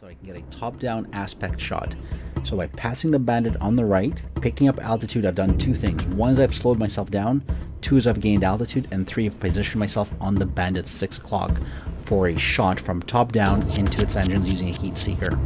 so I can get a top-down aspect shot. So by passing the bandit on the right, picking up altitude, I've done two things. One is I've slowed myself down, two is I've gained altitude, and three, I've positioned myself on the bandit's 6 o'clock for a shot from top down into its engines using a heat seeker.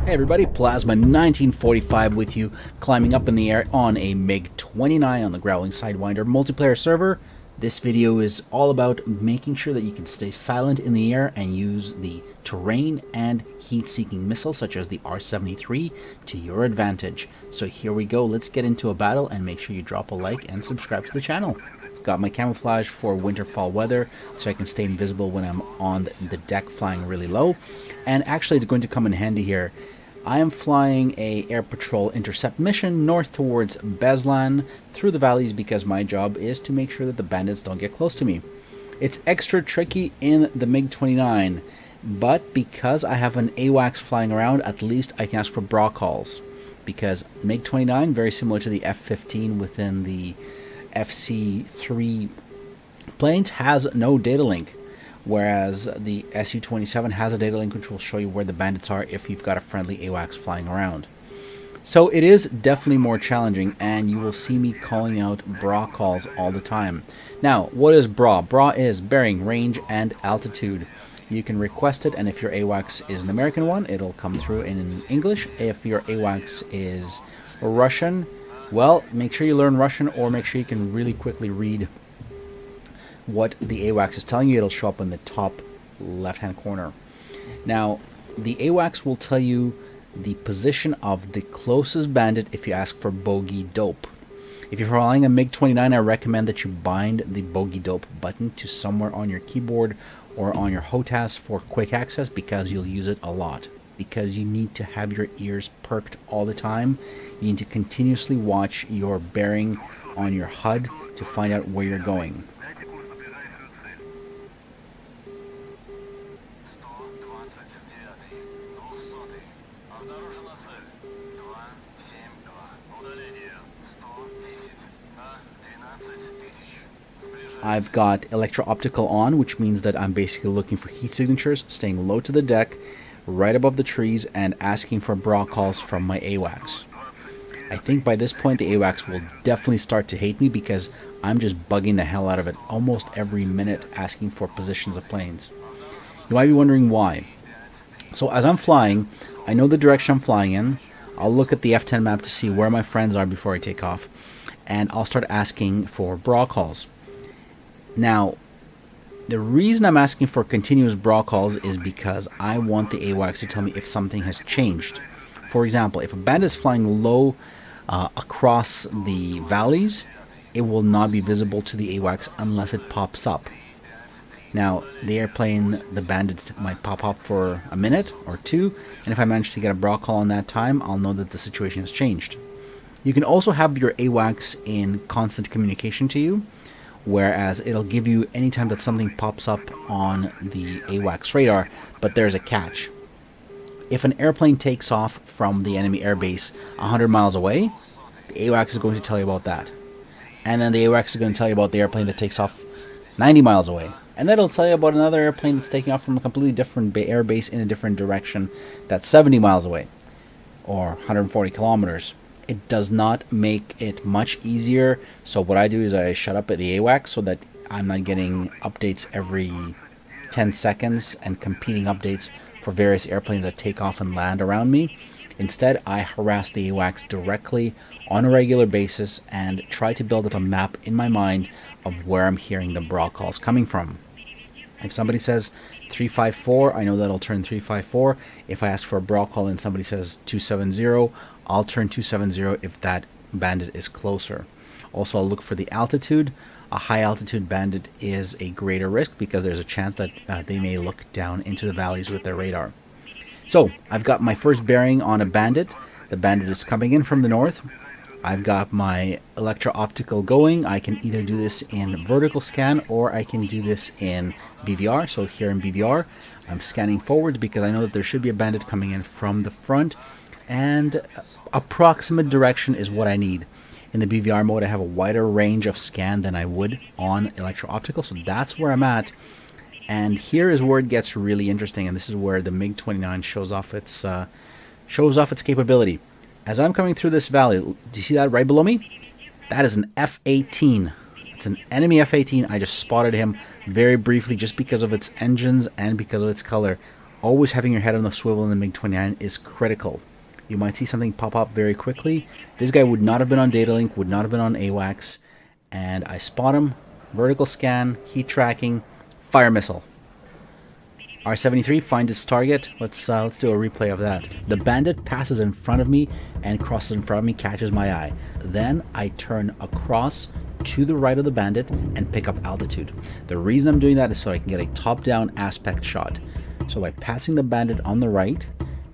Hey everybody, Plasma 1945 with you, climbing up in the air on a Mig-29 on the Growling Sidewinder multiplayer server. This video is all about making sure that you can stay silent in the air and use the terrain and heat-seeking missiles such as the R-73 to your advantage. So here we go, let's get into a battle, and make sure you drop a like and subscribe to the channel. I've got my camouflage for winter-fall weather so I can stay invisible when I'm on the deck flying really low. And actually it's going to come in handy here. I am flying a air patrol intercept mission north towards Beslan through the valleys because my job is to make sure that the bandits don't get close to me. It's extra tricky in the Mig-29, but because I have an AWACS flying around, at least I can ask for bra calls. Because Mig-29, very similar to the F-15 within the FC-3 planes, has no data link. Whereas the Su-27 has a data link which will show you where the bandits are if you've got a friendly AWACS flying around. So it is definitely more challenging, and you will see me calling out bra calls all the time. Now, what is bra? Bra is bearing, range, and altitude. You can request it, and if your AWACS is an American one, it'll come through in English. If your AWACS is Russian, well, make sure you learn Russian, or make sure you can really quickly read what the AWACS is telling you. It'll show up in the top left-hand corner. Now, the AWACS will tell you the position of the closest bandit if you ask for bogey dope. If you're flying a Mig-29, I recommend that you bind the bogey dope button to somewhere on your keyboard or on your HOTAS for quick access, because you'll use it a lot. Because you need to have your ears perked all the time. You need to continuously watch your bearing on your HUD to find out where you're going. I've got electro-optical on, which means that I'm basically looking for heat signatures, staying low to the deck, right above the trees, and asking for bra calls from my AWACS. I think by this point the AWACS will definitely start to hate me because I'm just bugging the hell out of it almost every minute, asking for positions of planes. You might be wondering why. So as I'm flying, I know the direction I'm flying in. I'll look at the F10 map to see where my friends are before I take off, and I'll start asking for bra calls. Now, the reason I'm asking for continuous bra calls is because I want the AWACS to tell me if something has changed. For example, if a bandit is flying low across the valleys, it will not be visible to the AWACS unless it pops up. Now, the airplane, the bandit might pop up for a minute or two, and if I manage to get a bra call in that time, I'll know that the situation has changed. You can also have your AWACS in constant communication to you, whereas it'll give you anytime that something pops up on the AWACS radar, but there's a catch. If an airplane takes off from the enemy airbase 100 miles away, the AWACS is going to tell you about that. And then the AWACS is going to tell you about the airplane that takes off 90 miles away. And then it'll tell you about another airplane that's taking off from a completely different airbase in a different direction that's 70 miles away, or 140 kilometers. It does not make it much easier, so what I do is I shut up at the AWACS so that I'm not getting updates every 10 seconds and competing updates for various airplanes that take off and land around me. Instead, I harass the AWACS directly on a regular basis and try to build up a map in my mind of where I'm hearing the bra calls coming from. If somebody says 354, I know that I'll turn 354. If I ask for a bra call and somebody says 270, I'll turn 270 if that bandit is closer. Also, I'll look for the altitude. A high altitude bandit is a greater risk because there's a chance that they may look down into the valleys with their radar. So, I've got my first bearing on a bandit. The bandit is coming in from the north. I've got my electro-optical going. I can either do this in vertical scan or I can do this in BVR. So here in BVR, I'm scanning forwards because I know that there should be a bandit coming in from the front, and approximate direction is what I need. In the BVR mode, I have a wider range of scan than I would on electro-optical, so that's where I'm at. And here is where it gets really interesting, and this is where the MiG-29 shows off its capability. As I'm coming through this valley, do you see that right below me? That is an F-18. It's an enemy F-18. I just spotted him very briefly just because of its engines and because of its color. Always having your head on the swivel in the MiG-29 is critical. You might see something pop up very quickly. This guy would not have been on data link, would not have been on AWACS, and I spot him, vertical scan, heat tracking, fire missile. R-73 finds its target. Let's do a replay of that. The bandit passes in front of me and crosses in front of me, catches my eye. Then I turn across to the right of the bandit and pick up altitude. The reason I'm doing that is so I can get a top-down aspect shot. So by passing the bandit on the right,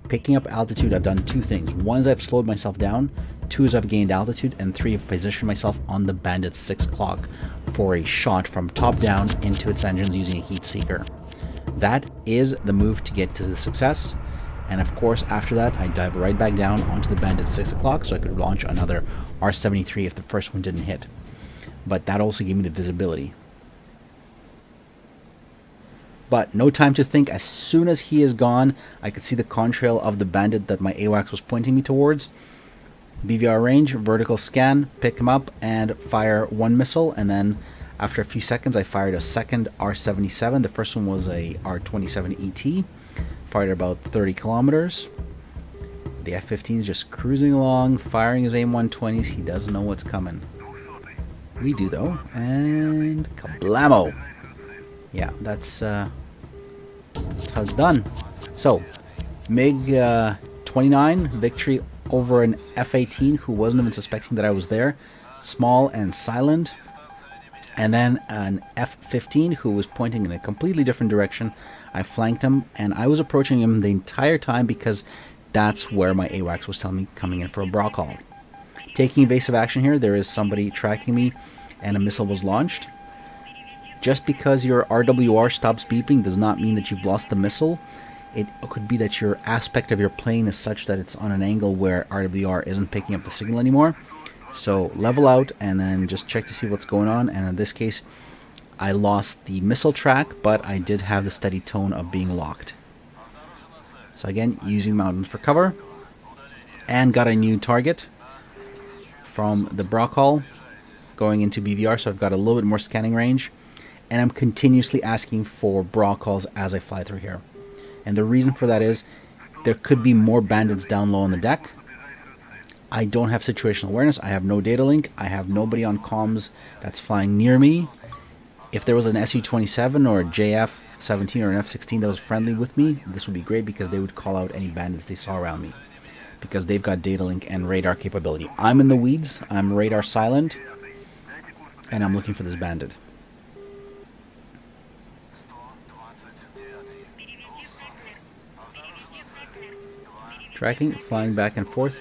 picking up altitude, I've done two things. One is I've slowed myself down, two is I've gained altitude, and three, I've positioned myself on the bandit's 6 o'clock for a shot from top down into its engines using a heat seeker. That is the move to get to the success. And of course, after that, I dive right back down onto the bandit's 6 o'clock so I could launch another R-73 if the first one didn't hit. But that also gave me the visibility. But no time to think. As soon as he is gone, I could see the contrail of the bandit that my AWACS was pointing me towards. BVR range, vertical scan, pick him up and fire one missile, and then after a few seconds I fired a second R-77. The first one was a R-27 ET, fired about 30 kilometers. The F-15 is just cruising along, firing his AIM-120s. He doesn't know what's coming. We do though, and kablamo! Yeah, that's how it's done. So, MiG-29 victory over an F-18 who wasn't even suspecting that I was there. Small and silent. And then an F-15 who was pointing in a completely different direction. I flanked him, and I was approaching him the entire time because that's where my AWACS was telling me coming in for a bra call. Taking evasive action here, there is somebody tracking me, and a missile was launched. Just because your RWR stops beeping does not mean that you've lost the missile. It could be that your aspect of your plane is such that it's on an angle where RWR isn't picking up the signal anymore. So level out and then just check to see what's going on. And in this case, I lost the missile track, but I did have the steady tone of being locked. So again, using mountains for cover. And got a new target from the bra call going into BVR, so I've got a little bit more scanning range. And I'm continuously asking for bra calls as I fly through here. And the reason for that is there could be more bandits down low on the deck. I don't have situational awareness. I have no data link. I have nobody on comms that's flying near me. If there was an SU-27 or a JF-17 or an F-16 that was friendly with me, this would be great because they would call out any bandits they saw around me because they've got data link and radar capability. I'm in the weeds. I'm radar silent, and I'm looking for this bandit. Tracking, flying back and forth.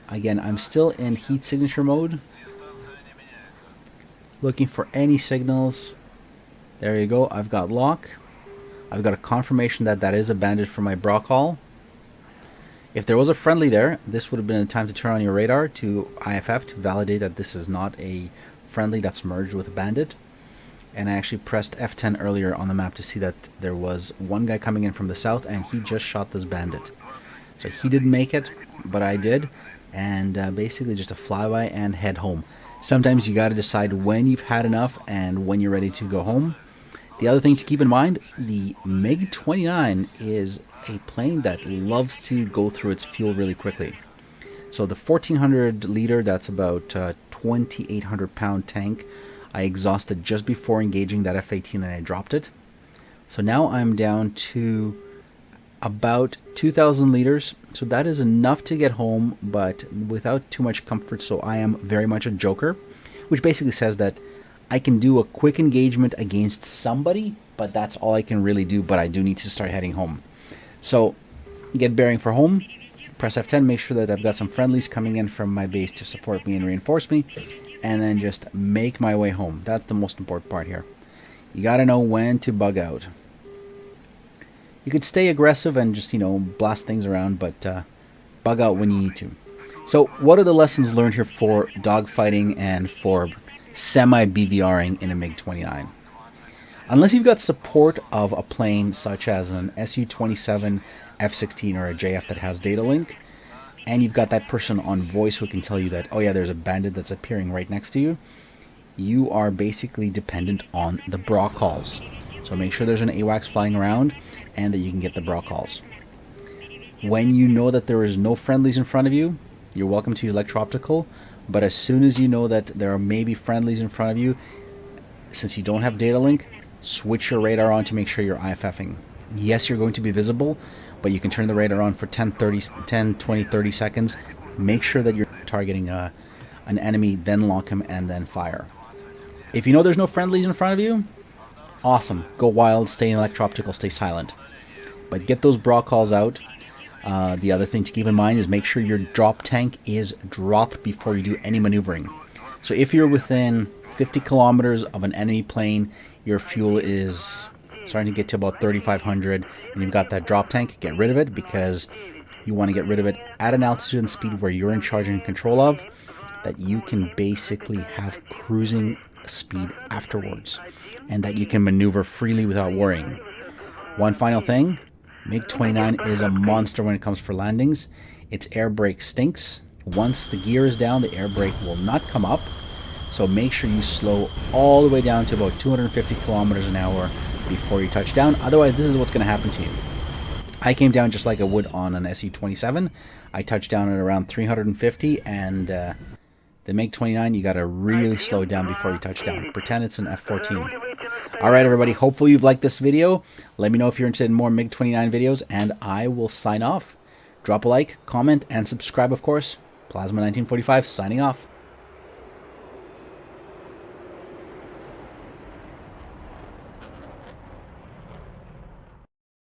Again, I'm still in heat signature mode. Looking for any signals. There you go. I've got lock. I've got a confirmation that that is a bandit for my bra call. If there was a friendly there, this would have been a time to turn on your radar to IFF to validate that this is not a friendly that's merged with a bandit. And I actually pressed F10 earlier on the map to see that there was one guy coming in from the south and he just shot this bandit. So he didn't make it, but I did. And basically just a flyby and head home. Sometimes you got to decide when you've had enough and when you're ready to go home. The other thing to keep in mind, the MiG-29 is a plane that loves to go through its fuel really quickly. So the 1400 liter, that's about 2,800 pound tank, I exhausted just before engaging that F-18 and I dropped it. So now I'm down to about 2,000 liters. So that is enough to get home, but without too much comfort. So I am very much a joker, which basically says that I can do a quick engagement against somebody, but that's all I can really do. But I do need to start heading home. So get bearing for home, press F10, make sure that I've got some friendlies coming in from my base to support me and reinforce me, and then just make my way home. That's the most important part here. You got to know when to bug out. You could stay aggressive and just, blast things around, but bug out when you need to. So what are the lessons learned here for dogfighting and for semi-BVRing in a MiG-29? Unless you've got support of a plane such as an Su-27 F-16 or a JF that has data link, and you've got that person on voice who can tell you that, oh yeah, there's a bandit that's appearing right next to you, you are basically dependent on the bra calls. So make sure there's an AWACS flying around and that you can get the bra calls. When you know that there is no friendlies in front of you, you're welcome to electro-optical, but as soon as you know that there are maybe friendlies in front of you, since you don't have data link, switch your radar on to make sure you're IFFing. Yes, you're going to be visible, but you can turn the radar on for 10, 20, 30 seconds. Make sure that you're targeting an enemy, then lock him, and then fire. If you know there's no friendlies in front of you, awesome. Go wild, stay in electro-optical, stay silent. But get those bra calls out. The other thing to keep in mind is make sure your drop tank is dropped before you do any maneuvering. So if you're within 50 kilometers of an enemy plane, your fuel is starting to get to about 3,500, and you've got that drop tank, get rid of it, because you want to get rid of it at an altitude and speed where you're in charge and control of, that you can basically have cruising speed afterwards, and that you can maneuver freely without worrying. One final thing, Mig-29 is a monster when it comes for landings. Its air brake stinks. Once the gear is down, the air brake will not come up. So make sure you slow all the way down to about 250 kilometers an hour before you touch down. Otherwise, this is what's going to happen to you. I came down just like I would on an Su-27. I touched down at around 350, and the Mig-29, you got to really slow down before you touch down. Pretend it's an F-14. Alright everybody, hopefully you've liked this video. Let me know if you're interested in more Mig-29 videos, and I will sign off. Drop a like, comment, and subscribe, of course. Plasma1945 signing off.